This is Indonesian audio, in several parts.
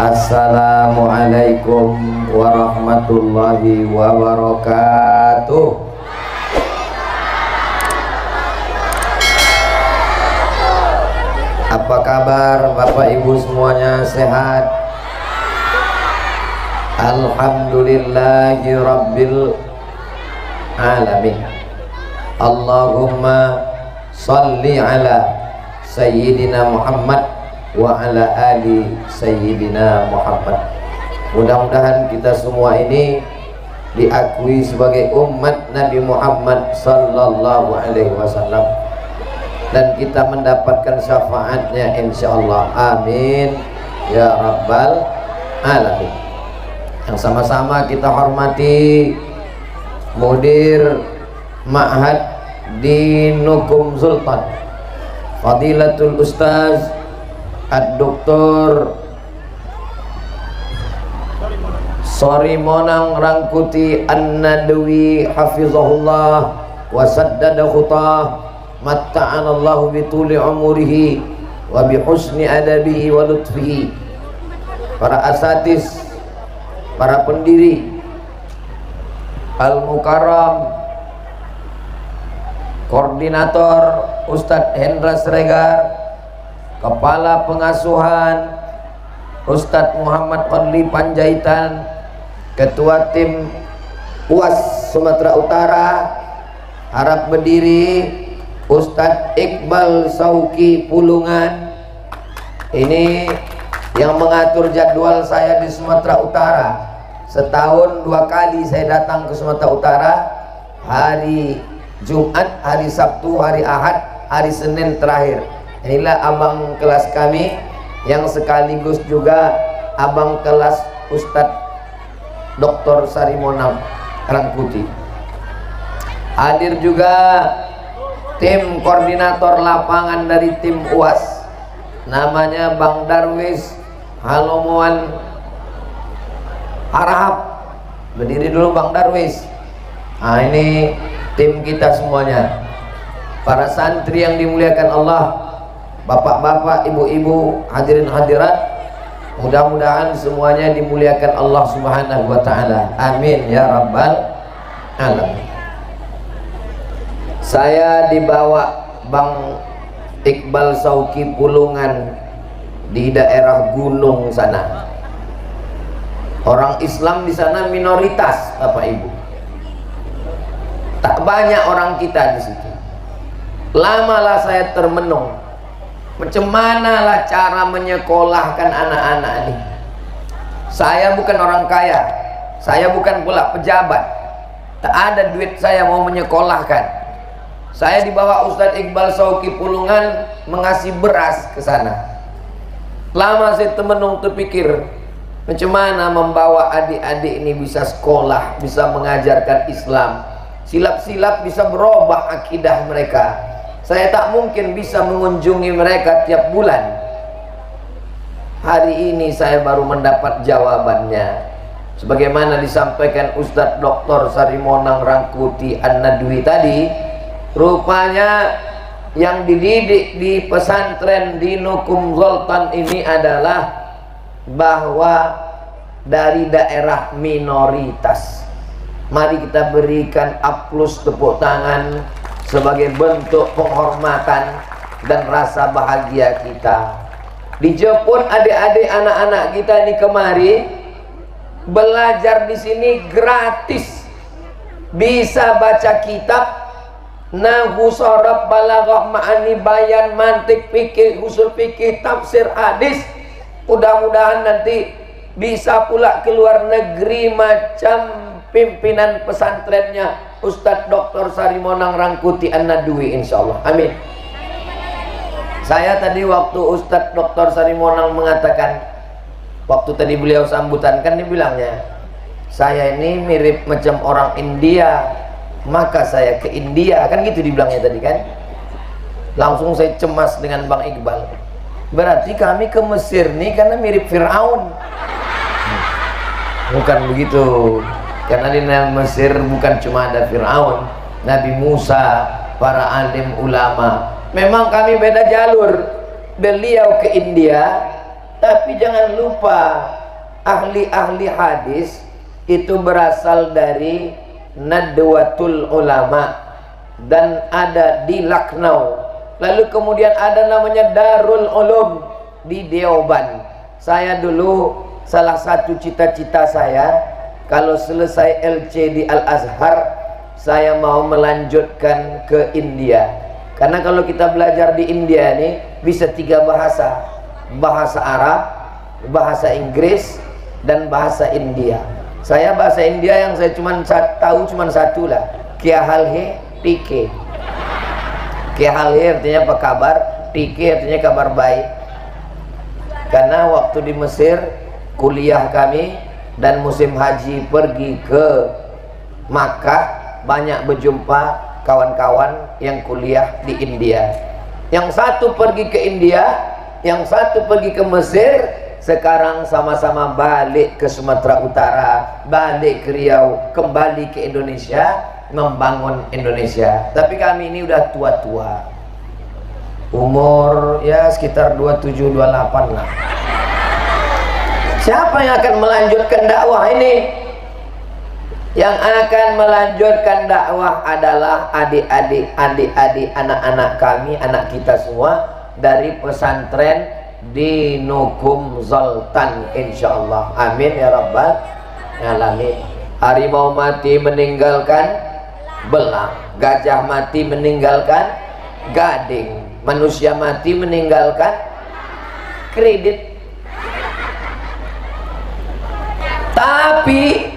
Assalamualaikum warahmatullahi wabarakatuh. Apa kabar Bapak Ibu semuanya, sehat? Alhamdulillahi rabbil alamin. Allahumma salli ala Sayyidina Muhammad wa ala ali Sayyidina Muhammad. Mudah-mudahan kita semua ini diakui sebagai umat Nabi Muhammad sallallahu alaihi wasallam dan kita mendapatkan syafaatnya insyaallah. Amin ya rabbal alamin. Yang sama-sama kita hormati Mudir Ma'had Dinukum Sultan Fadilatul Ustaz Ad-Doktor Sarimonang Rangkuti An-Nadwi hafizahullah wa saddada khutah, matta'anallahu bituli umurihi wa bihusni adabihi wa lutfihi. Para asatis, para pendiri Al-Mukarram, koordinator Ustadz Hendra Sregar, Kepala Pengasuhan Ustadz Muhammad Fadli Panjaitan, Ketua Tim UAS Sumatera Utara, harap berdiri Ustadz Iqbal Sauki Pulungan. Ini yang mengatur jadwal saya di Sumatera Utara. Setahun 2 kali saya datang ke Sumatera Utara, hari Jumat, hari Sabtu, hari Ahad, hari Senin terakhir. Inilah abang kelas kami yang sekaligus juga abang kelas Ustadz Dr. Sarimonang Rangkuti. Hadir juga tim koordinator lapangan dari tim UAS, namanya Bang Darwis Halomoan Harahap. Berdiri dulu Bang Darwis. Nah, ini tim kita semuanya, para santri yang dimuliakan Allah, bapak-bapak, ibu-ibu, hadirin hadirat, mudah-mudahan semuanya dimuliakan Allah Subhanahu wa ta'ala. Amin ya rabbal alamin. Saya dibawa Bang Iqbal Sauki Pulungan di daerah gunung sana. Orang Islam di sana minoritas, Bapak Ibu. Tak banyak orang kita di situ. Lamalah saya termenung, macam manalah cara menyekolahkan anak-anak ini. Saya bukan orang kaya, saya bukan pula pejabat, tak ada duit saya mau menyekolahkan. Saya dibawa Ustadz Iqbal Sauki Pulungan mengasih beras ke sana. Lama saya termenung, terpikir macam mana membawa adik-adik ini bisa sekolah, bisa mengajarkan Islam, silap-silap bisa berubah akidah mereka. Saya tak mungkin bisa mengunjungi mereka tiap bulan. Hari ini saya baru mendapat jawabannya. Sebagaimana disampaikan Ustadz Dr. Sarimonang Rangkuti An-Nadwi tadi, rupanya yang dididik di pesantren Dinukum Sultan ini adalah bahwa dari daerah minoritas. Mari kita berikan aplaus, tepuk tangan sebagai bentuk penghormatan dan rasa bahagia kita. Dijemput adik-adik anak-anak kita ini kemari belajar di sini gratis. Bisa baca kitab, nahwu, sharaf, balaghah, ma'ani, bayan, mantik, fikih, usul fikih, tafsir, hadis. Mudah-mudahan nanti bisa pula keluar negeri macam pimpinan pesantrennya Ustadz Dr. Sarimonang Rangkuti An-Nadwi, insyaallah. Amin. Saya tadi waktu Ustadz Dr. Sarimonang mengatakan, waktu tadi beliau sambutan, kan dibilangnya saya ini mirip macam orang India, maka saya ke India, kan gitu dibilangnya tadi kan. Langsung saya cemas dengan Bang Iqbal, berarti kami ke Mesir nih karena mirip Fir'aun. Bukan begitu, karena di Mesir bukan cuma ada Fir'aun, Nabi Musa, para alim ulama. Memang kami beda jalur. Beliau ke India, Tapi jangan lupa, ahli-ahli hadis itu berasal dari Nadwatul Ulama dan ada di Lucknow. Lalu kemudian ada namanya Darul Ulum di Deoban. Saya dulu salah satu cita-cita saya kalau selesai LC di Al-Azhar, saya mau melanjutkan ke India. Karena kalau kita belajar di India ini bisa 3 bahasa. Bahasa Arab, bahasa Inggris, dan bahasa India. Saya bahasa India yang saya tahu cuma satu lah, Kya hal hai, Tike. Kya hal hai artinya apa kabar, Tike artinya kabar baik. Karena waktu di Mesir kuliah kami dan musim haji pergi ke Makkah, banyak berjumpa kawan-kawan yang kuliah di India. Yang satu pergi ke India, yang satu pergi ke Mesir. Sekarang sama-sama balik ke Sumatera Utara, balik ke Riau, kembali ke Indonesia, membangun Indonesia. Tapi kami ini udah tua-tua, umur ya sekitar 27-28 lah. Siapa yang akan melanjutkan dakwah ini? Yang akan melanjutkan dakwah adalah adik-adik, anak-anak kami, anak kita semua dari pesantren di Nukum Zoltan, insyaallah. Amin ya rabbal alamin. Harimau mati meninggalkan belang, gajah mati meninggalkan gading, manusia mati meninggalkan kredit. Tapi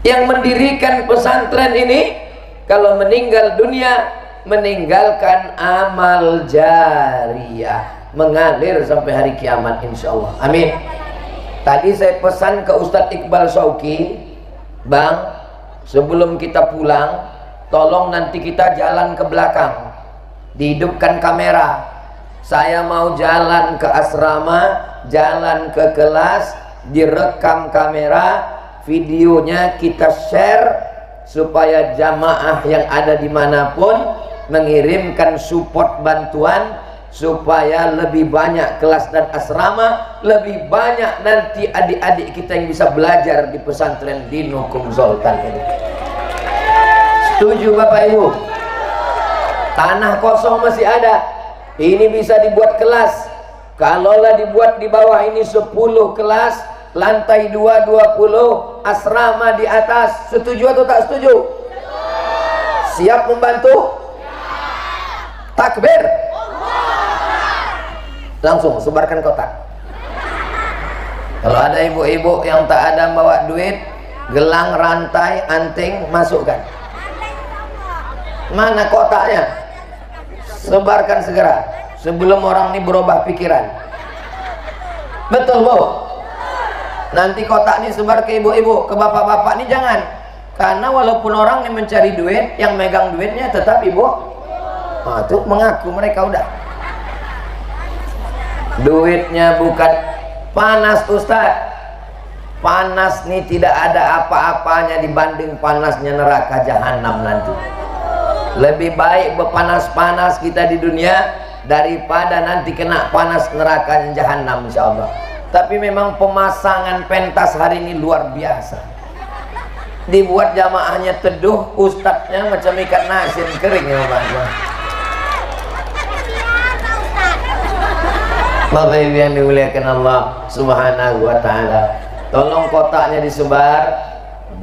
yang mendirikan pesantren ini kalau meninggal dunia meninggalkan amal jariyah, mengalir sampai hari kiamat insyaallah. Amin. Tadi saya pesan ke Ustadz Iqbal Shauki, Bang, sebelum kita pulang tolong nanti kita jalan ke belakang, dihidupkan kamera. Saya mau jalan ke asrama, jalan ke kelas, direkam kamera, videonya kita share supaya jamaah yang ada dimanapun mengirimkan support bantuan supaya lebih banyak kelas dan asrama, lebih banyak nanti adik-adik kita yang bisa belajar di pesantren di Nukum Zoltan ini. Setuju Bapak Ibu? Tanah kosong masih ada, ini bisa dibuat kelas. Kalaulah dibuat di bawah ini 10 kelas, lantai 2 20, asrama di atas. Setuju atau tak setuju? Siap membantu? Takbir. Langsung sebarkan kotak. Kalau ada ibu-ibu yang tak ada bawa duit, gelang, rantai, anting, masukkan. Mana kotaknya? Sebarkan segera sebelum orang ini berubah pikiran. Betul Bu? Nanti kotak ini sebar ke ibu-ibu, ke bapak-bapak ini jangan. Karena walaupun orang ini mencari duit, yang megang duitnya tetap ibu. Nah, tuh mengaku mereka udah. Duitnya bukan panas Ustaz. Panas nih tidak ada apa-apanya dibanding panasnya neraka jahanam nanti. Lebih baik berpanas-panas kita di dunia daripada nanti kena panas neraka jahanam insyaallah. Tapi memang pemasangan pentas hari ini luar biasa. Dibuat jamaahnya teduh, ustadznya macam ikan asin kering ya Bapak. Bapak Ibu yang dimuliakan Allah Subhanahu wa taala, tolong kotaknya disebar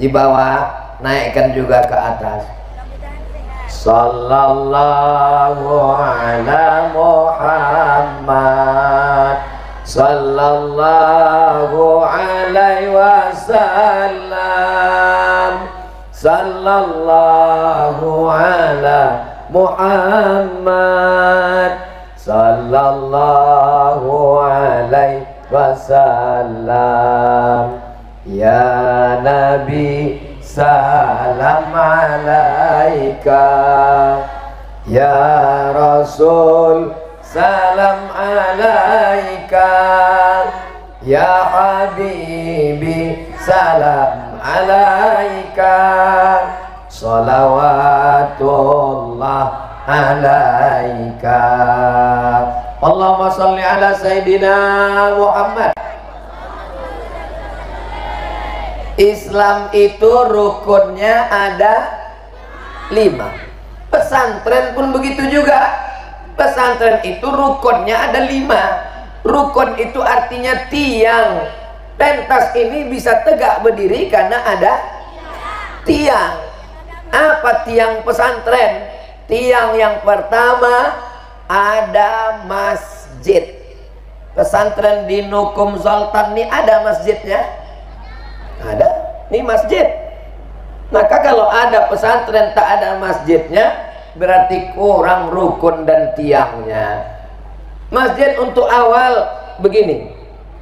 di bawah, naikkan juga ke atas. Sallallahu ala Muhammad, sallallahu alaihi wasallam, sallallahu ala Muhammad, sallallahu alaihi wasallam. Ya Nabi salam alaika, ya Rasul salam alaika, ya Habibi salam alaika, salawatullah alaika. Allahumma sholli ala Sayyidina Muhammad. Islam itu rukunnya ada 5. Pesantren pun begitu juga. Pesantren itu rukunnya ada 5. Rukun itu artinya tiang. Pentas ini bisa tegak berdiri karena ada tiang. Apa tiang pesantren? Tiang yang pertama ada masjid. Pesantren di Nukum Sultan ini ada masjidnya? Ada. Ini masjid. Maka kalau ada pesantren tak ada masjidnya, berarti kurang rukun dan tiangnya. Masjid untuk awal begini,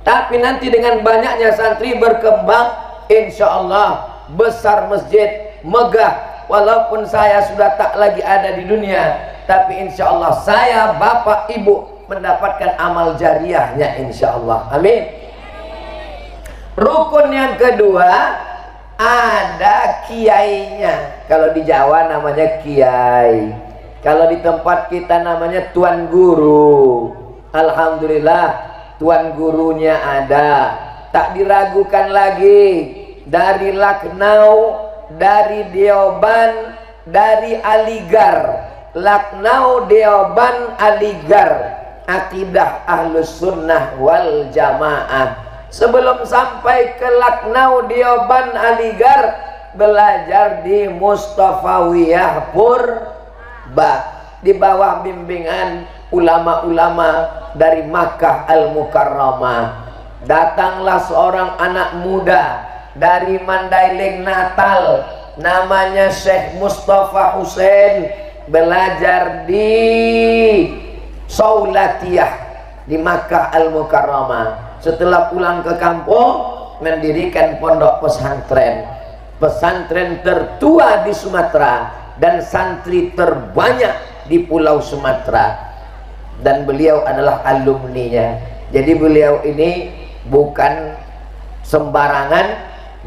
tapi nanti dengan banyaknya santri berkembang, insya Allah besar masjid, megah. Walaupun saya sudah tak lagi ada di dunia, tapi insya Allah saya, bapak, ibu mendapatkan amal jariahnya insya Allah. Amin. Rukun yang kedua ada kiainya. Kalau di Jawa namanya kiai, kalau di tempat kita namanya tuan guru. Alhamdulillah tuan gurunya ada, tak diragukan lagi. Dari Lucknow, dari Deoban, dari Aligarh. Lucknow, Deoban, Aligarh, akidah Ahlus Sunnah wal Jamaah. Sebelum sampai ke Lucknow, Deoban, Aligarh, belajar di Mustafawiyah Purba, di bawah bimbingan ulama-ulama dari Makkah Al-Mukarramah. Datanglah seorang anak muda dari Mandailing, Natal, namanya Syekh Mustafa Hussein, belajar di Saulatiyah di Makkah Al-Mukarramah. Setelah pulang ke kampung, mendirikan pondok pesantren. Pesantren tertua di Sumatera dan santri terbanyak di Pulau Sumatera. Dan beliau adalah alumninya. Jadi beliau ini bukan sembarangan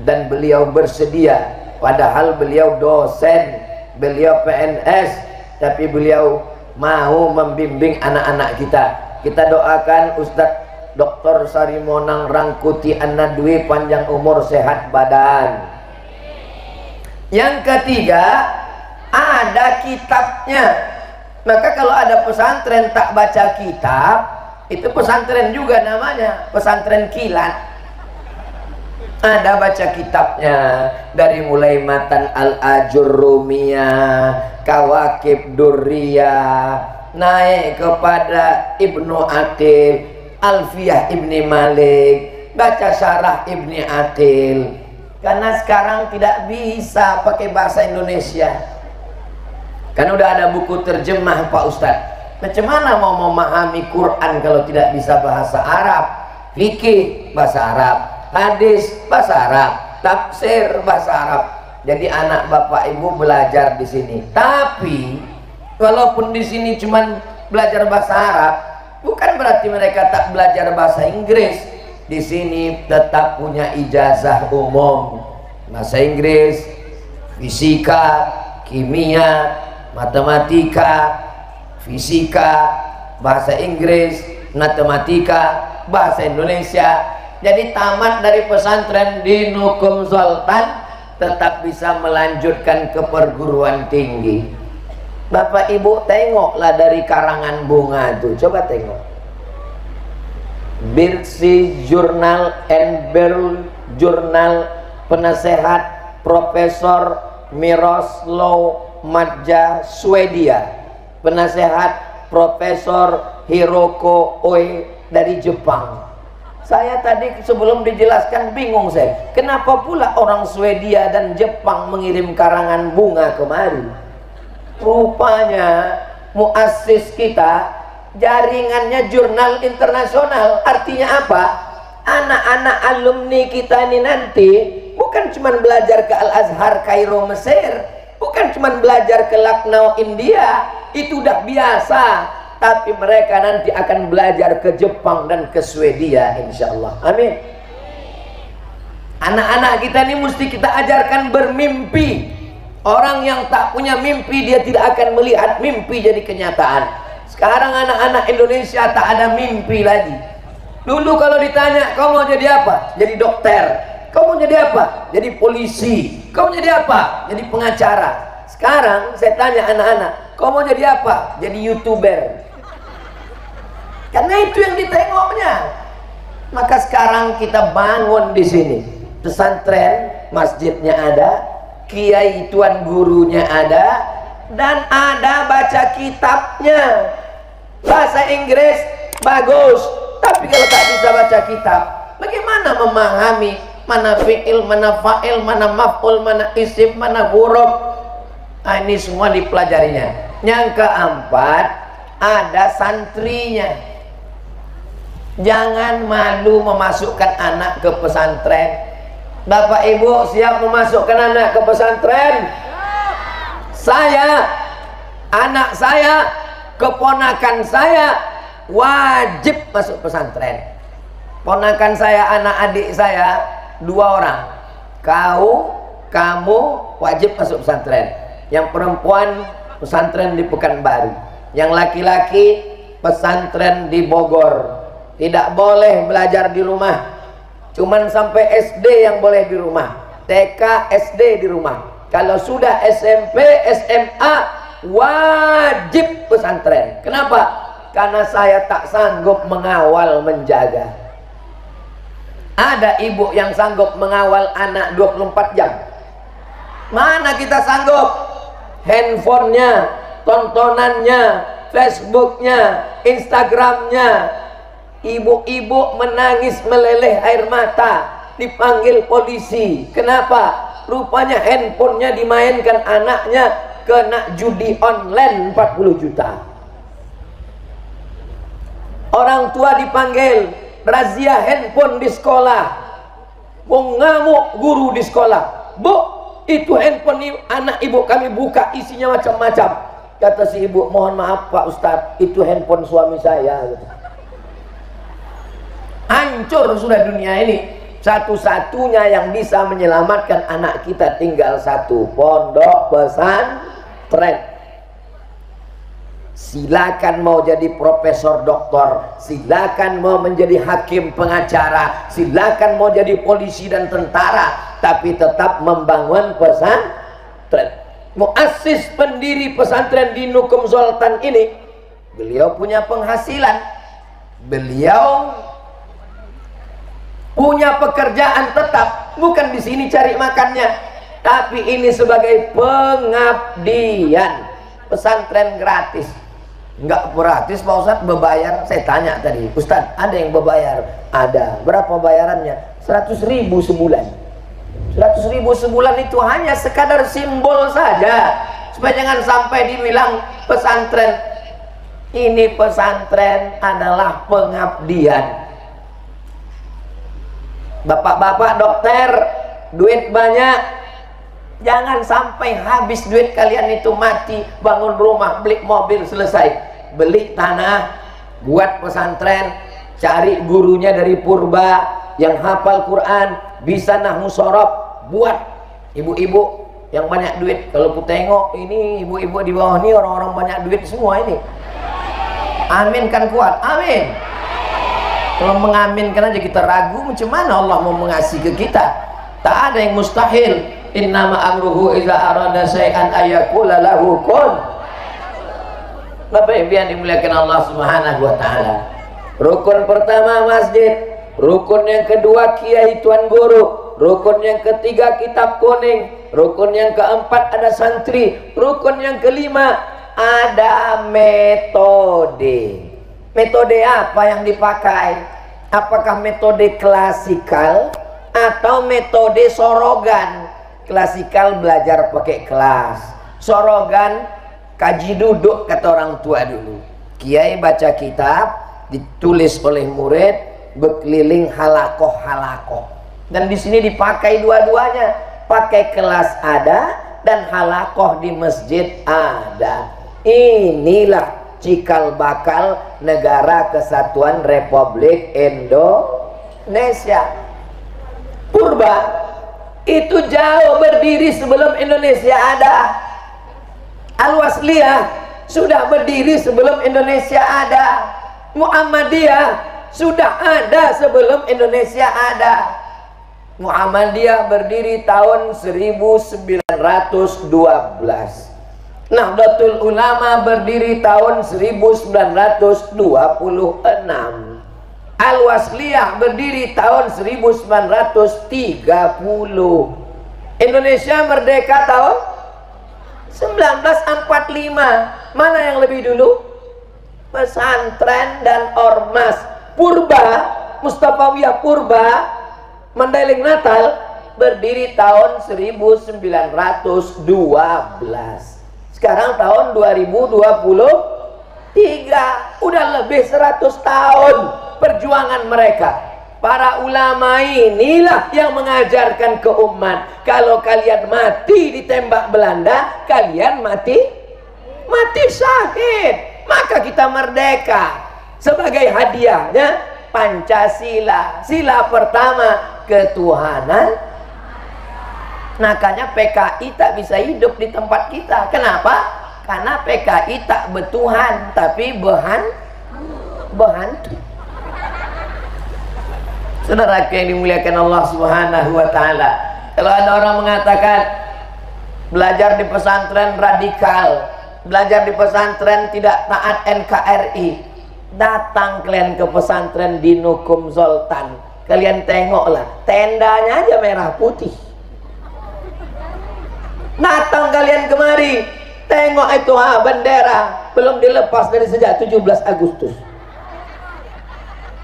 dan beliau bersedia. Padahal beliau dosen, beliau PNS, tapi beliau mau membimbing anak-anak kita. Kita doakan Ustadz Dr. Sarimonang Rangkuti An-Nadwi, panjang umur, sehat badan. Yang ketiga ada kitabnya. Maka kalau ada pesantren tak baca kitab, itu pesantren juga namanya, pesantren kilat. Ada baca kitabnya, dari mulai Matan Al-Ajurrumiyah, Kawakib Durriyah, naik kepada Ibnu Atil, Alfiyah Ibni Malik, baca syarah Ibni Atil. Karena sekarang tidak bisa pakai bahasa Indonesia. Kan udah ada buku terjemah Pak Ustadz. Macam mana mau memahami Quran kalau tidak bisa bahasa Arab? Fikih bahasa Arab, hadis bahasa Arab, tafsir bahasa Arab. Jadi anak bapak ibu belajar di sini. Tapi walaupun di sini cuman belajar bahasa Arab, bukan berarti mereka tak belajar bahasa Inggris. Di sini tetap punya ijazah umum, bahasa Inggris, fisika, kimia, matematika, fisika, bahasa Inggris, matematika, bahasa Indonesia. Jadi tamat dari pesantren di Nukum Sultan tetap bisa melanjutkan ke perguruan tinggi. Bapak ibu tengoklah dari karangan bunga itu, coba tengok. Birsi Journal and Berl Journal, penasehat Profesor Miroslav Madja, Swedia, penasehat Profesor Hiroko Oe dari Jepang. Saya tadi sebelum dijelaskan bingung saya, kenapa pula orang Swedia dan Jepang mengirim karangan bunga kemari? Rupanya muassis kita jaringannya jurnal internasional. Artinya apa? Anak-anak alumni kita ini nanti bukan cuma belajar ke Al-Azhar Kairo Mesir, bukan cuma belajar ke Lucknow India, itu udah biasa, tapi mereka nanti akan belajar ke Jepang dan ke Swedia insyaallah. Amin. Anak-anak kita ini mesti kita ajarkan bermimpi. Orang yang tak punya mimpi, dia tidak akan melihat mimpi jadi kenyataan. Sekarang anak-anak Indonesia tak ada mimpi lagi. Dulu kalau ditanya, kau mau jadi apa? Jadi dokter. Kau mau jadi apa? Jadi polisi. Kau mau jadi apa? Jadi pengacara. Sekarang saya tanya anak-anak, kau mau jadi apa? Jadi YouTuber. Karena itu yang ditengoknya. Maka sekarang kita bangun di sini. Pesantren, masjidnya ada, kiai tuan gurunya ada, dan ada baca kitabnya. Bahasa Inggris bagus, tapi kalau tak bisa baca kitab, bagaimana memahami mana fi'il, mana fa'il, mana maf'ul, mana isim, mana huruf? Nah, ini semua dipelajarinya. Yang keempat, ada santrinya. Jangan malu memasukkan anak ke pesantren. Bapak Ibu siap memasukkan anak ke pesantren? Saya, anak saya, keponakan saya wajib masuk pesantren. Ponakan saya, anak adik saya 2 orang. Kau, kamu wajib masuk pesantren. Yang perempuan pesantren di Pekanbaru, yang laki-laki pesantren di Bogor. Tidak boleh belajar di rumah, cuman sampai SD yang boleh di rumah, TK, SD di rumah. Kalau sudah SMP, SMA wajib pesantren. Kenapa? Karena saya tak sanggup mengawal, menjaga. Ada ibu yang sanggup mengawal anak 24 jam. Mana kita sanggup? Handphonenya, tontonannya, Facebooknya, Instagramnya. Ibu-ibu menangis meleleh air mata, dipanggil polisi. Kenapa? Rupanya handphonenya dimainkan anaknya, kena judi online 40 juta. Orang tua dipanggil, razia handphone di sekolah. Mengamuk guru di sekolah. Bu, itu handphone anak ibu kami buka, isinya macam-macam. Kata si ibu, mohon maaf Pak Ustadz, itu handphone suami saya. Hancur sudah dunia ini. Satu-satunya yang bisa menyelamatkan anak kita tinggal satu, pondok pesantren. Silakan mau jadi profesor doktor, silakan mau menjadi hakim pengacara, silakan mau jadi polisi dan tentara, tapi tetap membangun pesantren. Muassis pendiri pesantren di Nukum Sultan ini, beliau punya penghasilan, beliau punya pekerjaan tetap, bukan di sini cari makannya, tapi ini sebagai pengabdian. Pesantren gratis. Enggak gratis Pak Ustadz, berbayar. Saya tanya tadi, Ustadz ada yang berbayar? Ada. Berapa bayarannya? 100.000 sebulan. 100.000 sebulan itu hanya sekadar simbol saja, supaya jangan sampai dibilang pesantren. Ini pesantren adalah pengabdian. Bapak-bapak dokter, duit banyak, jangan sampai habis duit kalian itu mati. Bangun rumah, beli mobil, selesai. Beli tanah, buat pesantren, cari gurunya dari purba yang hafal Quran, bisa nahwu shorof, buat. Ibu-ibu yang banyak duit, kalau ku tengok ini ibu-ibu di bawah ini orang-orang banyak duit semua ini. Amin kan kuat, amin. Kalau mengaminkan aja kita ragu, macam mana Allah mau mengasihi ke kita? Tak ada yang mustahil. Innama amruhu iza arada syai'an ayakula lahu kun. Bapak Ibu yang dimuliakan Allah Subhanahu wa taala. Rukun pertama masjid, rukun yang kedua kiai tuan guru, rukun yang ketiga kitab kuning, rukun yang keempat ada santri, rukun yang kelima ada metode. Metode apa yang dipakai? Apakah metode klasikal atau metode sorogan? Klasikal belajar pakai kelas, sorogan kaji duduk kata orang tua dulu. Kiai baca kitab, ditulis oleh murid, berkeliling halakoh-halakoh. Dan di sini dipakai dua-duanya, pakai kelas ada dan halakoh di masjid ada. Inilah cikal bakal Negara Kesatuan Republik Indonesia. Purba itu jauh berdiri sebelum Indonesia ada. Al-Wasliyah sudah berdiri sebelum Indonesia ada. Muhammadiyah sudah ada sebelum Indonesia ada. Muhammadiyah berdiri tahun 1912. Nahdlatul Ulama berdiri tahun 1926. Al-Wasliyah berdiri tahun 1930. Indonesia merdeka tahun 1945. Mana yang lebih dulu? Pesantren dan ormas. Purba, Mustafawiyah Purba, Mandailing Natal berdiri tahun 1912. Sekarang tahun 2023, udah lebih 100 tahun perjuangan mereka. Para ulama inilah yang mengajarkan ke umat, kalau kalian mati ditembak Belanda, kalian mati syahid, maka kita merdeka. Sebagai hadiahnya Pancasila, sila pertama ketuhanan. Makanya PKI tak bisa hidup di tempat kita. Kenapa? Karena PKI tak bertuhan, tapi berhantu. Saudara yang dimuliakan Allah Subhanahu wa Ta'ala, kalau ada orang mengatakan belajar di pesantren radikal, belajar di pesantren tidak taat NKRI, datang kalian ke pesantren di Nukum Zoltan, kalian tengoklah, tendanya aja merah putih. Datang kalian kemari, tengok itu bendera belum dilepas dari sejak 17 Agustus.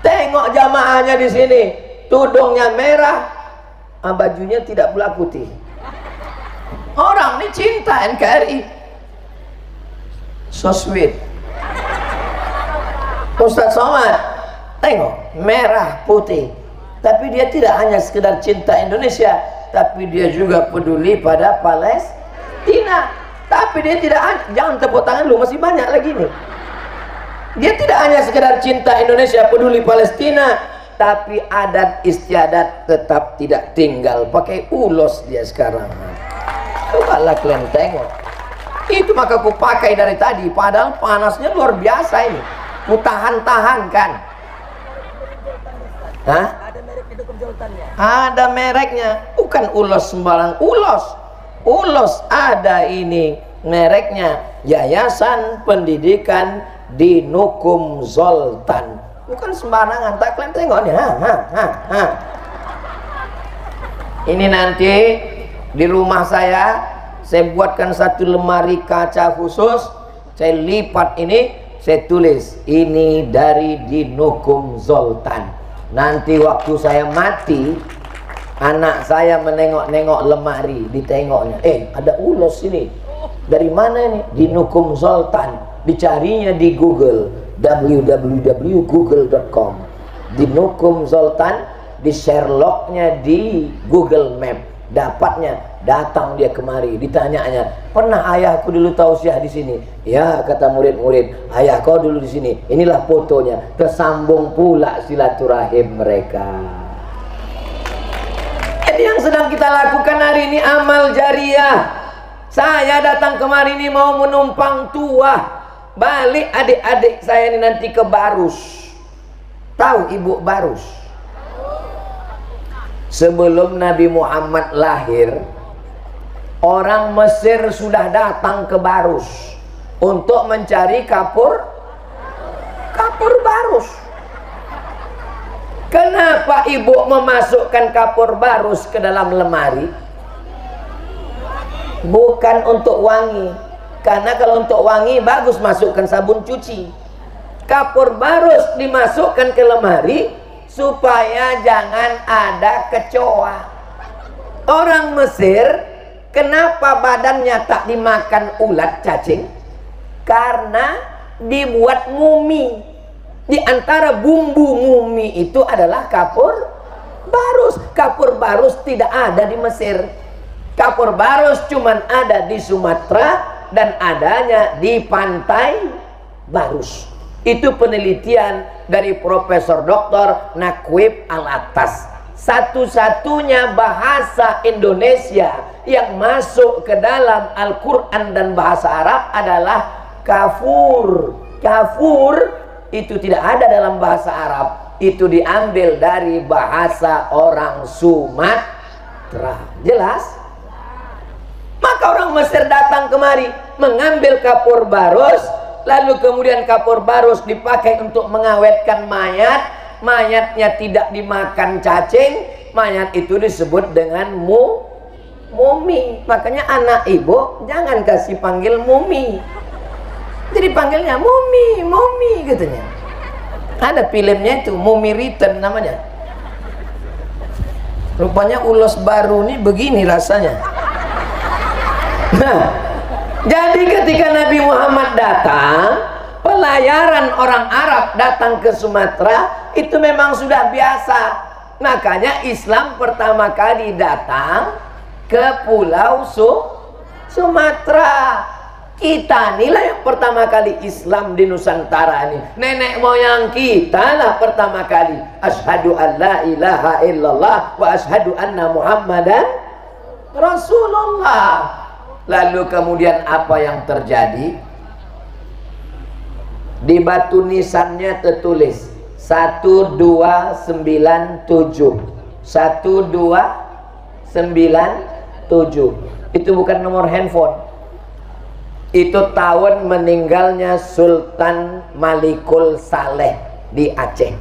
Tengok jamaahnya di sini, tudungnya merah, bajunya tidak pula putih. Orang ini cinta NKRI, so sweet. Ustaz Somad, tengok merah putih, tapi dia tidak hanya sekedar cinta Indonesia, tapi dia juga peduli pada Palestina. Tapi dia tidak, jangan tepuk tangan lu, masih banyak lagi nih. Dia tidak hanya sekedar cinta Indonesia, peduli Palestina, tapi adat istiadat tetap tidak tinggal. Pakai ulos dia sekarang. Cobalah kalian tengok. Itu maka ku pakai dari tadi, padahal panasnya luar biasa ini. Ku tahan-tahan kan. Hah? Ada mereknya Nukum Zoltan ya? Ada mereknya, bukan ulos sembarang ulos. Ulos ada ini mereknya, Yayasan Pendidikan di Nukum Zoltan, bukan sembarangan. Tak kalian tengok nih, ini nanti di rumah saya buatkan satu lemari kaca khusus, saya lipat ini, saya tulis ini dari di Nukum Zoltan. Nanti waktu saya mati, anak saya menengok-nengok lemari, ditengoknya, ada ulos ini, dari mana ini? Di Nukum Zoltan. Dicarinya di Google, www.google.com. Di Nukum Zoltan, di Sherlocknya di Google Map, dapatnya. Datang dia kemari, ditanyanya, pernah ayahku dulu tausiah di sini? Ya, kata murid-murid, ayah kau dulu di sini. Inilah fotonya. Tersambung pula silaturahim mereka. Jadi yang sedang kita lakukan hari ini amal jariah. Saya datang kemari ini mau menumpang tuah. Balik adik-adik saya ini nanti ke Barus. Tahu ibu Barus? Sebelum Nabi Muhammad lahir, orang Mesir sudah datang ke Barus untuk mencari kapur Barus. Kenapa ibu memasukkan kapur Barus ke dalam lemari? Bukan untuk wangi. Karena kalau untuk wangi bagus masukkan sabun cuci. Kapur Barus dimasukkan ke lemari supaya jangan ada kecoa. Orang Mesir, kenapa badannya tak dimakan ulat cacing? Karena dibuat mumi. Di antara bumbu mumi itu adalah kapur Barus. Kapur Barus tidak ada di Mesir. Kapur Barus cuman ada di Sumatera dan adanya di Pantai Barus. Itu penelitian dari Profesor Dr. Nakwib Al-Attas. Satu-satunya bahasa Indonesia yang masuk ke dalam Al-Quran dan bahasa Arab adalah kafur. Kafur itu tidak ada dalam bahasa Arab, itu diambil dari bahasa orang Sumatera. Jelas? Maka orang Mesir datang kemari mengambil kapur barus, lalu kemudian kapur barus dipakai untuk mengawetkan mayat. Mayatnya tidak dimakan cacing, mayat itu disebut dengan mumi. Makanya anak ibu jangan kasih panggil mumi, jadi panggilnya mumi, mumi katanya. Ada filmnya itu, Mummy Return namanya. Rupanya ulos baru nih begini rasanya. Nah, jadi ketika Nabi Muhammad datang, pelayaran orang Arab datang ke Sumatera itu memang sudah biasa. Makanya Islam pertama kali datang ke Pulau Sumatera. Kita inilah yang pertama kali Islam di Nusantara ini. Nenek moyang kita lah pertama kali. Asyhadu an la ilaha illallah wa asyhadu anna Muhammadan Rasulullah. Lalu kemudian apa yang terjadi? Di batu nisannya tertulis 1297. 1297. Itu bukan nomor handphone. Itu tahun meninggalnya Sultan Malikul Saleh di Aceh.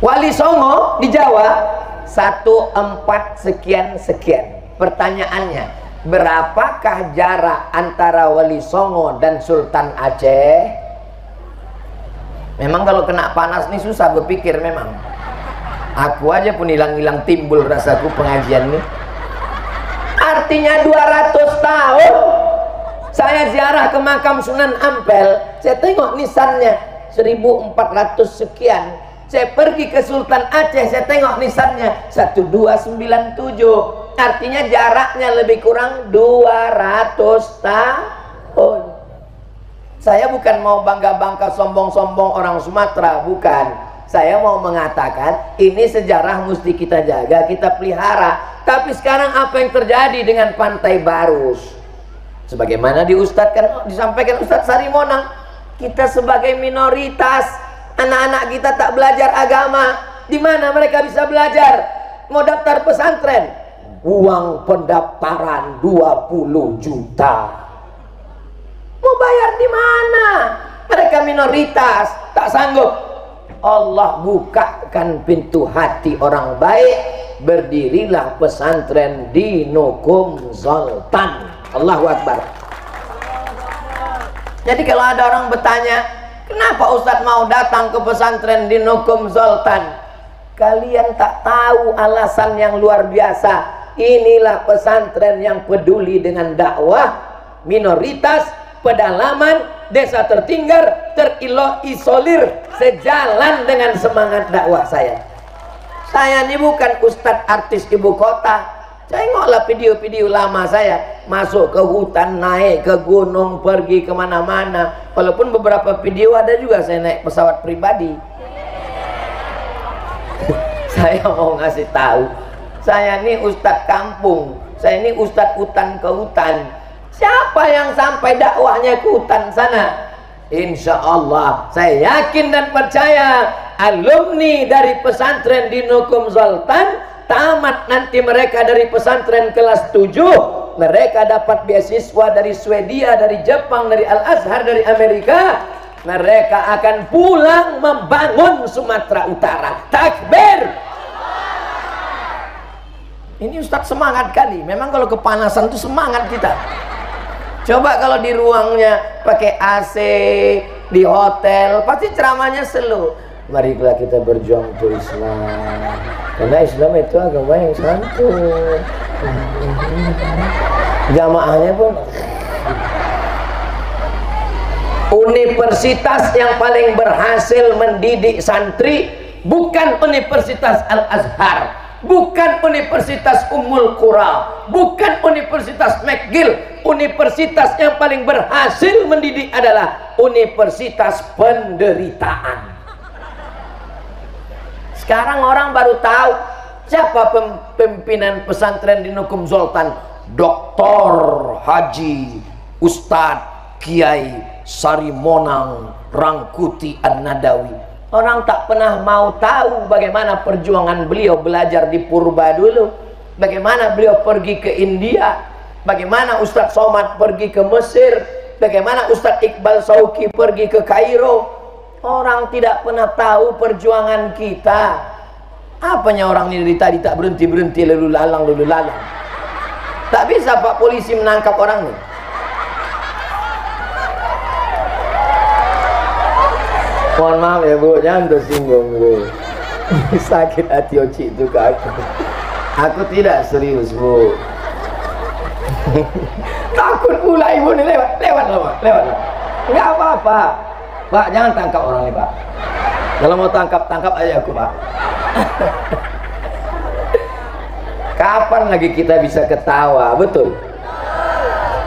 Wali Songo di Jawa 14 sekian sekian. Pertanyaannya, berapakah jarak antara Wali Songo dan Sultan Aceh? Memang kalau kena panas nih susah berpikir memang. Aku aja pun hilang-hilang timbul rasaku pengajian nih. Artinya 200 tahun saya ziarah ke makam Sunan Ampel, saya tengok nisannya 1400 sekian. Saya pergi ke Sultan Aceh, saya tengok nisannya 1297. Artinya jaraknya lebih kurang 200 tahun. Saya bukan mau bangga-bangga sombong-sombong orang Sumatera, bukan. Saya mau mengatakan ini sejarah mesti kita jaga, kita pelihara. Tapi sekarang apa yang terjadi dengan Pantai Barus? Sebagaimana disampaikan Ustadz Sarimonang, kita sebagai minoritas, anak-anak kita tak belajar agama. Di mana mereka bisa belajar? Mau daftar pesantren, uang pendaftaran 20 juta. Mau bayar di mana? Mereka minoritas, tak sanggup. Allah bukakan pintu hati orang baik, berdirilah pesantren di Nukum Zoltan. Allahu Akbar. Jadi kalau ada orang bertanya, kenapa Ustadz mau datang ke pesantren di Nukum Zoltan? Kalian tak tahu alasan yang luar biasa. Inilah pesantren yang peduli dengan dakwah minoritas, pedalaman, desa tertinggal, terisolir, sejalan dengan semangat dakwah saya. Saya ini bukan ustadz artis ibu kota. Tengoklah video-video lama saya, masuk ke hutan, naik ke gunung, pergi kemana-mana. Walaupun beberapa video ada juga saya naik pesawat pribadi. Saya mau ngasih tahu, saya ini ustadz kampung, saya ini ustadz hutan ke hutan. Siapa yang sampai dakwahnya ke hutan sana? Insya Allah saya yakin dan percaya alumni dari pesantren di Nukum Zoltan tamat nanti mereka dari pesantren kelas 7, mereka dapat beasiswa dari Swedia, dari Jepang, dari Al-Azhar, dari Amerika. Mereka akan pulang membangun Sumatera Utara. Takbir. Ini Ustadz semangat kali. Memang kalau kepanasan itu semangat kita. Coba kalau di ruangnya pakai AC, di hotel, pasti ceramahnya slow. Marilah kita berjuang untuk Islam, karena Islam itu agama yang santun. Jamaahnya pun. Universitas yang paling berhasil mendidik santri bukan Universitas Al-Azhar, bukan Universitas Ummul Qura, bukan Universitas McGill. Universitas yang paling berhasil mendidik adalah Universitas Penderitaan. Sekarang orang baru tahu siapa pimpinan pesantren di Nukum Zoltan. Doktor, Haji, Ustadz Kiai Sarimonang Rangkuti An-Nadawi. Orang tak pernah mau tahu bagaimana perjuangan beliau belajar di Purba dulu, bagaimana beliau pergi ke India, bagaimana Ustadz Somad pergi ke Mesir, bagaimana Ustadz Iqbal Sauki pergi ke Kairo. Orang tidak pernah tahu perjuangan kita. Apanya orang ini dari tadi tak berhenti-berhenti, lalu lalang. Tak bisa Pak polisi menangkap orang ini. Mohon maaf ya Bu, jangan tersinggung Bu. Sakit hati Oci itu ke aku. Aku tidak serius Bu. Takut pula ibu ini lewat lah. Enggak apa-apa Pak, jangan tangkap orang ini Pak. Kalau mau tangkap aja aku Pak. Kapan lagi kita bisa ketawa, betul?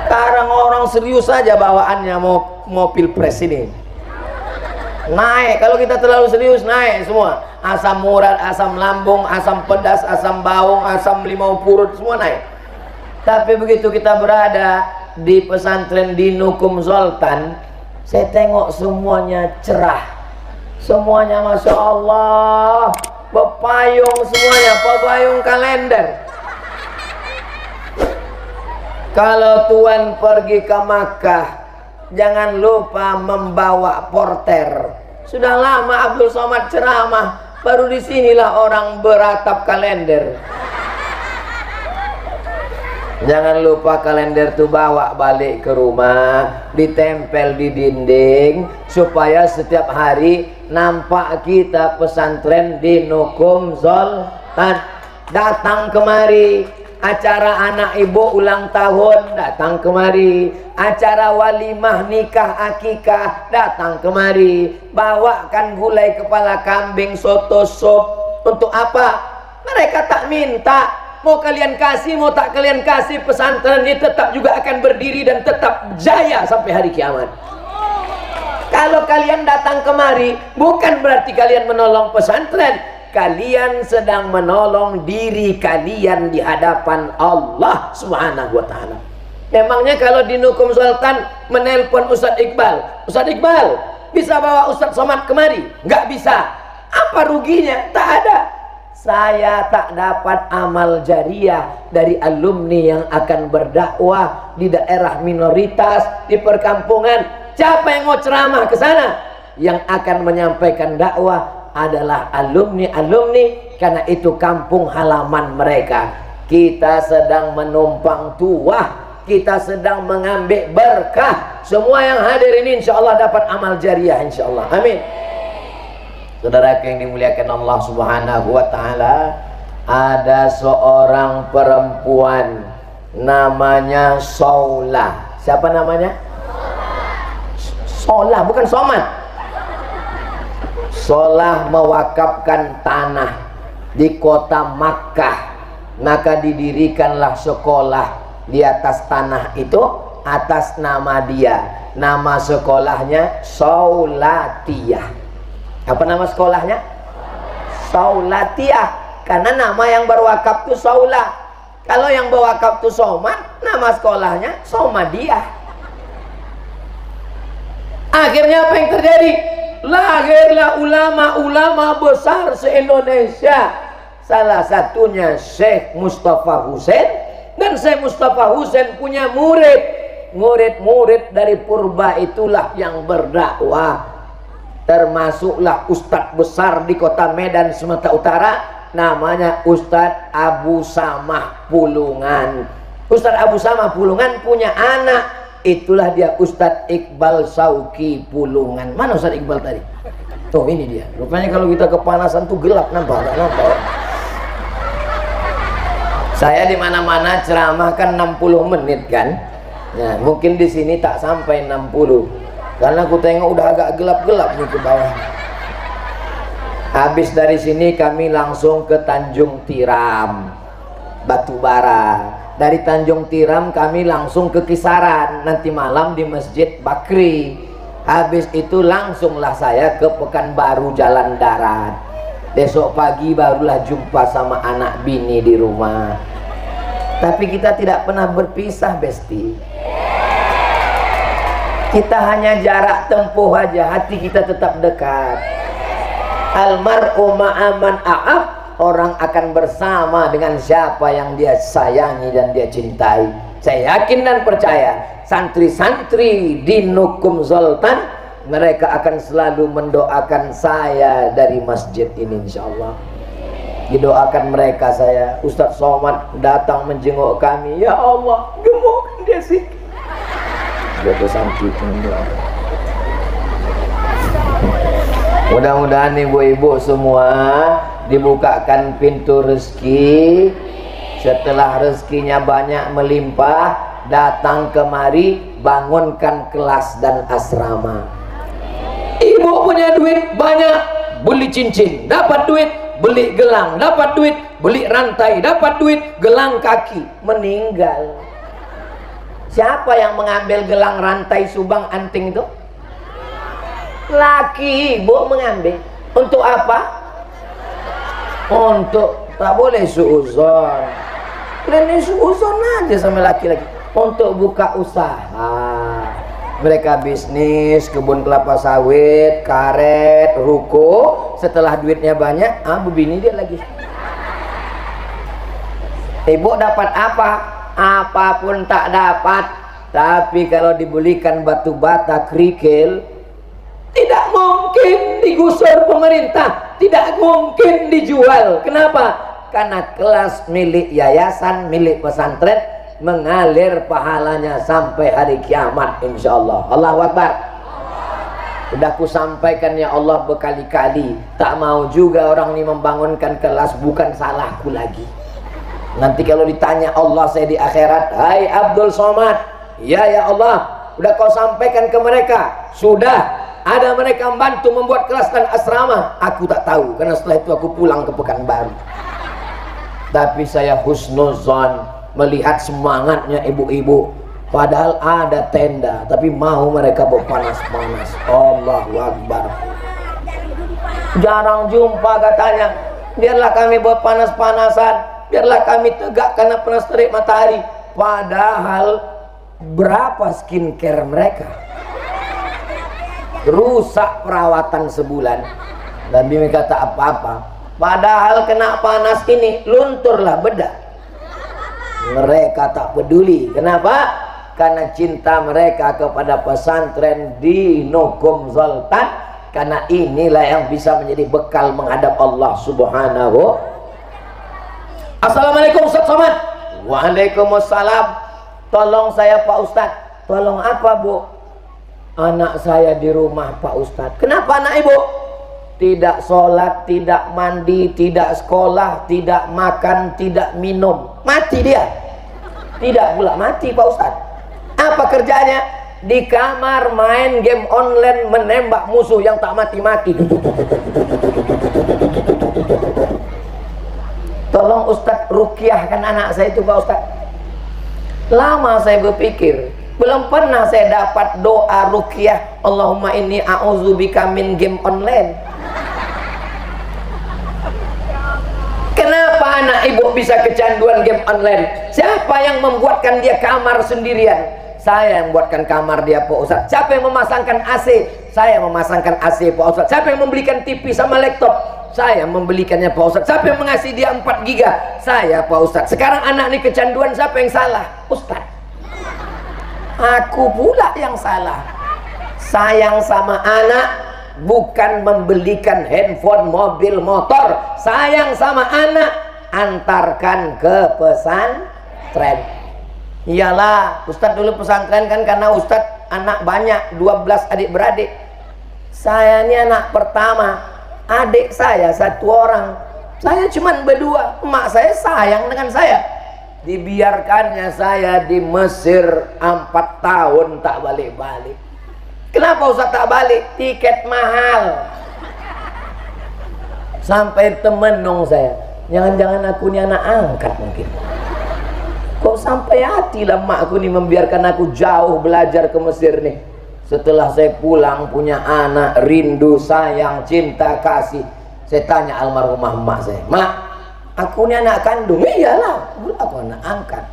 Sekarang orang serius saja bawaannya mau pilpres ini. Naik, kalau kita terlalu serius naik semua. Asam urat, asam lambung, asam pedas, asam bawang, asam limau purut, semua naik. Tapi begitu kita berada di pesantren di Nukum Zoltan, saya tengok semuanya cerah, semuanya Masya Allah, berpayung semuanya, berpayung kalender. Kalau Tuan pergi ke Makkah, jangan lupa membawa porter. Sudah lama Abdul Somad ceramah, baru disinilah orang beratap kalender. Jangan lupa kalender tuh bawa balik ke rumah, ditempel di dinding, supaya setiap hari nampak kita pesantren di Nukum Zoltan. Datang kemari. Acara anak ibu ulang tahun, datang kemari. Acara walimah nikah akikah, datang kemari. Bawakan gulai kepala kambing, soto sup. Untuk apa? Mereka tak minta. Mau kalian kasih, mau tak kalian kasih, pesantren ini tetap juga akan berdiri dan tetap jaya sampai hari kiamat. Kalau kalian datang kemari, bukan berarti kalian menolong pesantren. Kalian sedang menolong diri kalian di hadapan Allah Subhanahu wa ta'ala. Memangnya kalau di Nukum Sultan menelpon Ustadz Iqbal, Ustadz Iqbal bisa bawa Ustadz Somad kemari? Nggak bisa. Apa ruginya? Tak ada. Saya tak dapat amal jariah dari alumni yang akan berdakwah di daerah minoritas, di perkampungan. Siapa yang mau ceramah ke sana? Yang akan menyampaikan dakwah adalah alumni-alumni, karena itu kampung halaman mereka. Kita sedang menumpang tuah, kita sedang mengambil berkah. Semua yang hadir ini insya Allah dapat amal jariah insya Allah. Amin. Saudara yang dimuliakan Allah Subhanahu wa ta'ala, ada seorang perempuan namanya Saulah. Siapa namanya? Saulah, bukan Somad. Saulah mewakafkan tanah di kota Makkah, maka didirikanlah sekolah di atas tanah itu atas nama dia. Nama sekolahnya Saulatiyah. Apa nama sekolahnya? Saulatiyah, karena nama yang berwakaf itu Saulah. Kalau yang berwakaf itu Somad, nama sekolahnya Somadiyah. Akhirnya apa yang terjadi? Lahirlah ulama-ulama besar se-Indonesia. Salah satunya Syekh Mustafa Husain. Dan Syekh Mustafa Husain punya murid. Murid-murid dari Purba itulah yang berdakwah. Termasuklah ustadz besar di kota Medan Sumatera Utara, namanya Ustadz Abu Samah Pulungan. Ustadz Abu Samah Pulungan punya anak, itulah dia Ustadz Iqbal Sauki Pulungan. Mana Ustadz Iqbal tadi? Tuh ini dia. Rupanya kalau kita kepanasan tuh gelap, nampak? Saya di mana-mana ceramah kan 60 menit kan. Nah, mungkin di sini tak sampai 60. Karena aku tengok udah agak gelap-gelap nih ke bawah. Habis dari sini kami langsung ke Tanjung Tiram, Batubara. Dari Tanjung Tiram kami langsung ke Kisaran, nanti malam di Masjid Bakri. Habis itu langsunglah saya ke Pekanbaru Jalan Darat. Besok pagi barulah jumpa sama anak bini di rumah. Tapi kita tidak pernah berpisah, Besti. Kita hanya jarak tempuh aja, hati kita tetap dekat. Almar'u ma'aman a'ab, orang akan bersama dengan siapa yang dia sayangi dan dia cintai. Saya yakin dan percaya santri-santri di Nukum Zoltan, mereka akan selalu mendoakan saya dari masjid ini, insyaallah. Didoakan mereka saya. Ustadz Somad datang menjenguk kami, ya Allah, gemukkan dia sih. Jatuh sakit. Mudah-mudahan ibu-ibu semua dibukakan pintu rezeki. Setelah rezekinya banyak melimpah, datang kemari, bangunkan kelas dan asrama. Ibu punya duit banyak, beli cincin, dapat duit beli gelang, dapat duit beli rantai, dapat duit gelang kaki, meninggal. Siapa yang mengambil gelang, rantai, subang, anting itu? Laki, ibu mengambil. Untuk apa? Untuk, tak boleh suuzon. Ini suuzon aja sama laki-laki. Untuk buka usaha. Mereka bisnis, kebun kelapa sawit, karet, ruko. Setelah duitnya banyak, begini dia lagi. Ibu dapat apa? Apapun tak dapat. Tapi kalau dibelikan batu bata, kerikil, tidak mungkin digusur pemerintah, tidak mungkin dijual. Kenapa? Karena kelas milik yayasan, milik pesantren, mengalir pahalanya sampai hari kiamat, insyaallah. Allahu Akbar. Sudah ku sampaikan ya Allah berkali-kali, tak mau juga orang ini membangunkan kelas, bukan salahku lagi. Nanti kalau ditanya Allah saya di akhirat, hai Abdul Somad, ya Allah, udah kau sampaikan ke mereka? Sudah. Ada mereka membantu membuat kelas dan asrama? Aku tak tahu, karena setelah itu aku pulang ke Pekanbaru. Tapi saya husnuzon melihat semangatnya ibu-ibu. Padahal ada tenda, tapi mau mereka berpanas-panas. Allahu Akbar. Jarang jumpa katanya. Biarlah kami berpanas-panasan, biarlah kami tegak karena panas terik matahari. Padahal berapa skincare mereka? Rusak perawatan sebulan. Dan mereka tak apa-apa. Padahal kena panas ini lunturlah bedak. Mereka tak peduli. Kenapa? Karena cinta mereka kepada pesantren di Nukum Zoltan. Karena inilah yang bisa menjadi bekal menghadap Allah Subhanahu. Assalamualaikum Ustaz Somad. Waalaikumsalam. Tolong saya Pak Ustaz. Tolong apa Bu? Anak saya di rumah Pak Ustaz. Kenapa anak ibu? Tidak sholat, tidak mandi, tidak sekolah, tidak makan, tidak minum. Mati dia. Tidak pula mati Pak Ustaz. Apa kerjanya? Di kamar main game online, menembak musuh yang tak mati-mati. Tolong Ustaz ruqyahkan anak saya itu Pak Ustaz. Lama saya berpikir, belum pernah saya dapat doa ruqyah Allahumma inni a'udzubika min game online. Kenapa anak ibu bisa kecanduan game online? Siapa yang membuatkan dia kamar sendirian? Saya yang membuatkan kamar dia Pak Ustaz. Siapa yang memasangkan AC? Saya memasangkan AC Pak Ustaz. Siapa yang membelikan TV sama laptop? Saya membelikannya Pak Ustaz. Siapa yang mengasih dia 4 giga? Saya Pak Ustaz. Sekarang anak ini kecanduan, siapa yang salah? Ustaz. Aku pula yang salah. Sayang sama anak bukan membelikan handphone, mobil, motor. Sayang sama anak, antarkan ke pesantren. Iyalah, Ustadz dulu pesantren kan karena Ustadz anak banyak, 12 adik-beradik. Saya ini anak pertama, adik saya 1 orang. Saya cuma berdua. Emak saya sayang dengan saya. Dibiarkannya saya di Mesir 4 tahun tak balik-balik. Kenapa Ustaz tak balik? Tiket mahal. Sampai temenung saya, jangan-jangan aku ini anak angkat mungkin. Kok sampai hati lah mak aku ini membiarkan aku jauh belajar ke Mesir nih. Setelah saya pulang punya anak, rindu, sayang, cinta, kasih. Saya tanya almarhumah emak saya, "Mak, aku ini anak kandung." "Iyalah, aku anak angkat."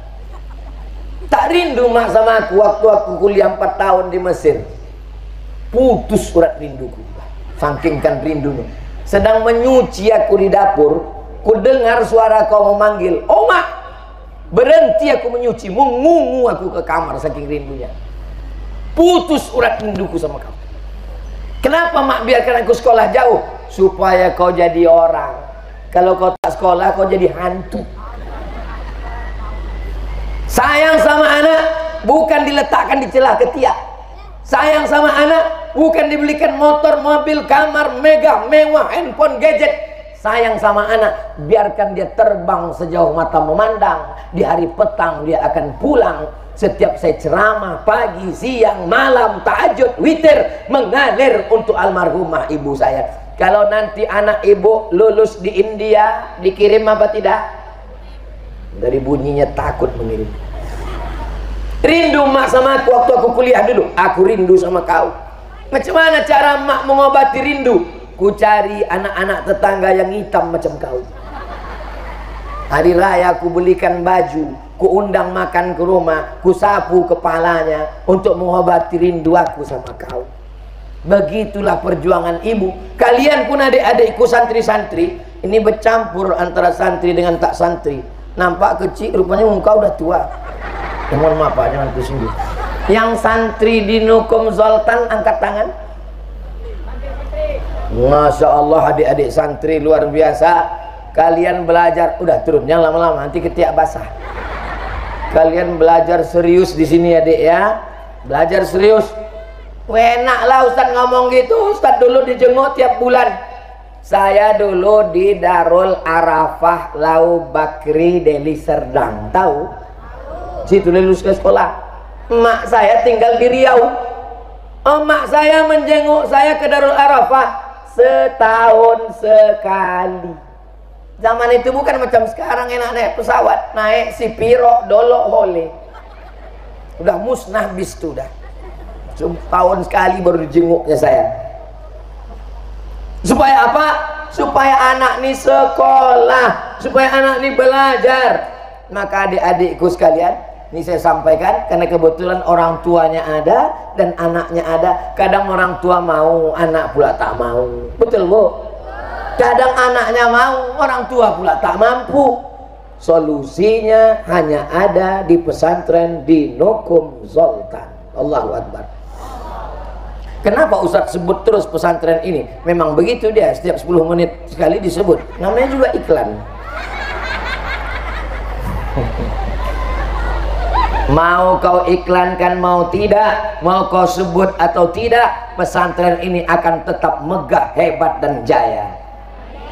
Tak rindu mak sama aku waktu aku kuliah 4 tahun di Mesir. Putus surat rinduku. Saking kan rindunya. Sedang menyuci aku di dapur, ku dengar suara kau memanggil, "Oma!" Berhenti aku menyuci, mengungu aku ke kamar saking rindunya. Putus urat rinduku sama kau. Kenapa mak biarkan aku sekolah jauh? Supaya kau jadi orang. Kalau kau tak sekolah, kau jadi hantu. Sayang sama anak bukan diletakkan di celah ketiak. Sayang sama anak bukan dibelikan motor, mobil, kamar megah, mewah, handphone, gadget. Sayang sama anak, biarkan dia terbang sejauh mata memandang. Di hari petang dia akan pulang. Setiap saya ceramah pagi, siang, malam, tahajud, witir, mengalir untuk almarhumah ibu saya. Kalau nanti anak ibu lulus di India, dikirim apa tidak? Dari bunyinya takut mengirim. Rindu mak sama aku waktu aku kuliah dulu. Aku rindu sama kau. Macam mana cara mak mengobati rindu? Ku cari anak-anak tetangga yang hitam macam kau. Hari raya ku belikan baju, ku undang makan ke rumah, ku sapu kepalanya untuk mengobati rindu aku sama kau. Begitulah perjuangan ibu. Kalian pun adik-adikku santri-santri, ini bercampur antara santri dengan tak santri. Nampak kecil, rupanya muka udah tua. Mohon maaf Pak, jangan tersinggung. Yang santri di Nukum Zoltan angkat tangan. Masya Allah, adik-adik santri luar biasa. Kalian belajar, udah turun, jangan lama-lama nanti ketiak basah. Kalian belajar serius di sini adik ya, belajar serius. Enak lah Ustadz ngomong gitu. Ustadz dulu dijenguk tiap bulan. Saya dulu di Darul Arafah Lau Bakri Deli Serdang, tahu? Situ lulus ke sekolah. Emak saya tinggal di Riau. Emak saya menjenguk saya ke Darul Arafah setahun sekali. Zaman itu bukan macam sekarang enak naik pesawat, naik si piro dolok hole. Udah musnah bis tuh dah. Setahun sekali baru dijenguknya saya. Supaya apa? Supaya anak nih sekolah, supaya anak nih belajar. Maka adik-adikku sekalian, ini saya sampaikan karena kebetulan orang tuanya ada dan anaknya ada. Kadang orang tua mau, anak pula tak mau. Betul Bu? Kadang anaknya mau, orang tua pula tak mampu. Solusinya hanya ada di pesantren di Nukum Zoltan. Allahu Akbar. Kenapa Ustadz sebut terus pesantren ini? Memang begitu dia, setiap 10 menit sekali disebut. Namanya juga iklan. Mau kau iklankan mau tidak, mau kau sebut atau tidak, pesantren ini akan tetap megah, hebat dan jaya.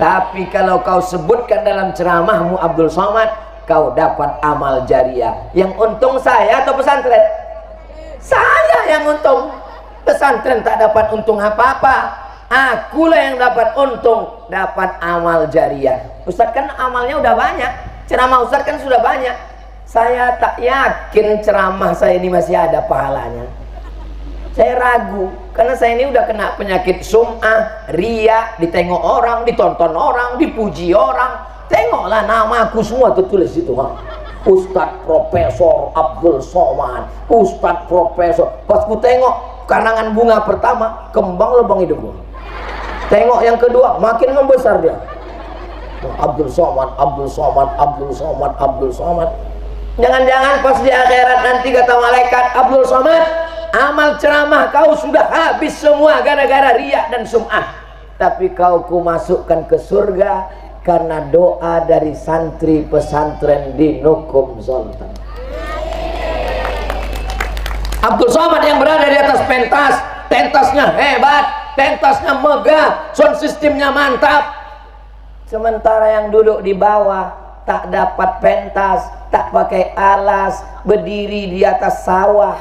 Tapi kalau kau sebutkan dalam ceramahmu Abdul Somad, kau dapat amal jariah. Yang untung saya atau pesantren? Saya yang untung. Pesantren tak dapat untung apa-apa. Akulah yang dapat untung, dapat amal jariah. Ustadz kan amalnya udah banyak, ceramah Ustadz kan sudah banyak. Saya tak yakin ceramah saya ini masih ada pahalanya. Saya ragu, karena saya ini udah kena penyakit sum'ah, riya, ditengok orang, ditonton orang, dipuji orang. Tengoklah namaku semua tertulis itu. Ustadz Profesor Abdul Somad, Ustadz Profesor. Pas ku tengok karangan bunga pertama, kembang lubang hidupku. Tengok yang kedua, makin membesar dia. Abdul Somad, Abdul Somad, Abdul Somad, Abdul Somad. Jangan-jangan pas di akhirat nanti kata malaikat, Abdul Somad, amal ceramah kau sudah habis semua gara-gara riya dan sum'ah. Tapi kau ku masukkan ke surga karena doa dari santri pesantren di Nukum Zoltan. Abdul Somad yang berada di atas pentas, pentasnya hebat, pentasnya megah, sound systemnya mantap. Sementara yang duduk di bawah tak dapat pentas, tak pakai alas, berdiri di atas sawah.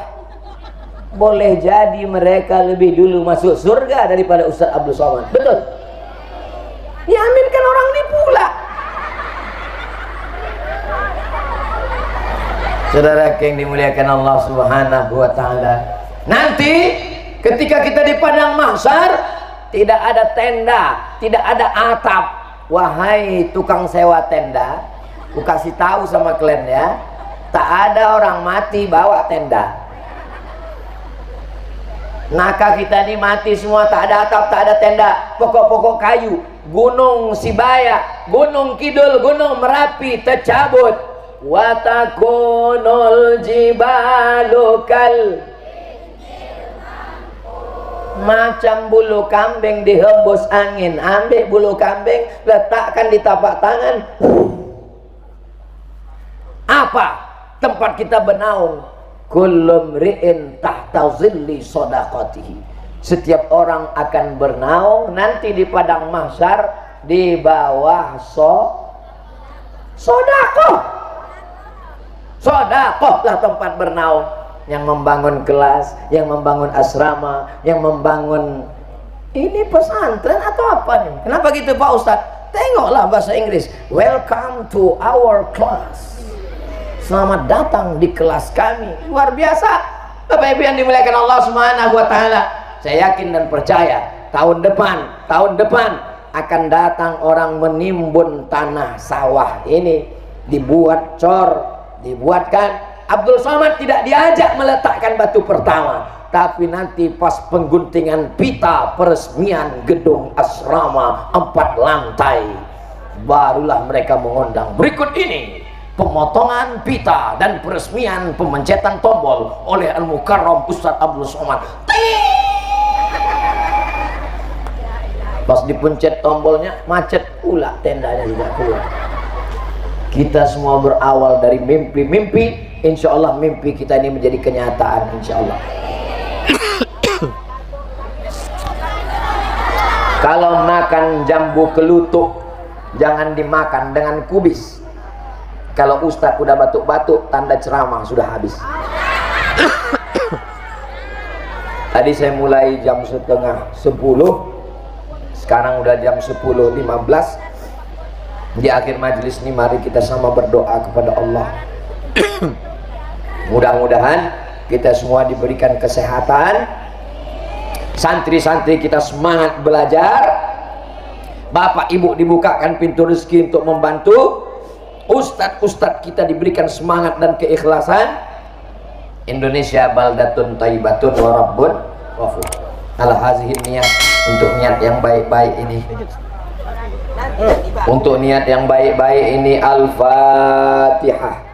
Boleh jadi mereka lebih dulu masuk surga daripada Ustadz Abdul Somad. Betul? Diaminkan orang ini pula. Saudara yang dimuliakan Allah Subhanahu wa Ta'ala, nanti ketika kita di padang mahsyar, tidak ada tenda, tidak ada atap. Wahai tukang sewa tenda, aku kasih tahu sama kalian ya, tak ada orang mati bawa tenda. Naka kita ini mati semua, tak ada atap, tak ada tenda, pokok-pokok kayu. Gunung Sibaya, Gunung Kidul, Gunung Merapi tercabut. Watakunul jibalukal, macam bulu kambing dihembus angin. Ambil bulu kambing, letakkan di tapak tangan. Apa? Tempat kita bernaung. Kullum ri'in tahta zilli sodaqatihi. Setiap orang akan bernaung nanti di padang mahsyar di bawah sodakoh. Sodakoh lah tempat bernaung. Yang membangun kelas, yang membangun asrama, yang membangun ini pesantren atau apa nih? Kenapa gitu Pak Ustadz? Tengoklah bahasa Inggris. Welcome to our class. Selamat datang di kelas kami. Luar biasa. Bapak Ibu yang dimuliakan Allah Subhanahu wa taala. Saya yakin dan percaya tahun depan akan datang orang menimbun tanah sawah ini, dibuat cor, dibuatkan. Abdul Somad tidak diajak meletakkan batu pertama, tapi nanti pas pengguntingan pita peresmian gedung asrama 4 lantai, barulah mereka mengundang. Berikut ini pemotongan pita dan peresmian pemencetan tombol oleh Al-Mukarram Ustadz Abdul Somad. Pas dipencet tombolnya, macet pula tendanya, tidak keluar. Kita semua berawal dari mimpi-mimpi. Insya Allah mimpi kita ini menjadi kenyataan, insya Allah. Kalau makan jambu kelutuk, jangan dimakan dengan kubis. Kalau Ustadz udah batuk-batuk, tanda ceramah sudah habis. Tadi saya mulai jam 9:30, sekarang udah jam 10:15. Di akhir majelis ini mari kita sama berdoa kepada Allah. Mudah-mudahan kita semua diberikan kesehatan, santri-santri kita semangat belajar, bapak ibu dibukakan pintu rezeki untuk membantu, ustadz-ustadz kita diberikan semangat dan keikhlasan. Indonesia baldatun thayyibatun wa rabbun ghafur. Ala hazihi niat, untuk niat yang baik-baik ini, untuk niat yang baik-baik ini, Al-Fatihah.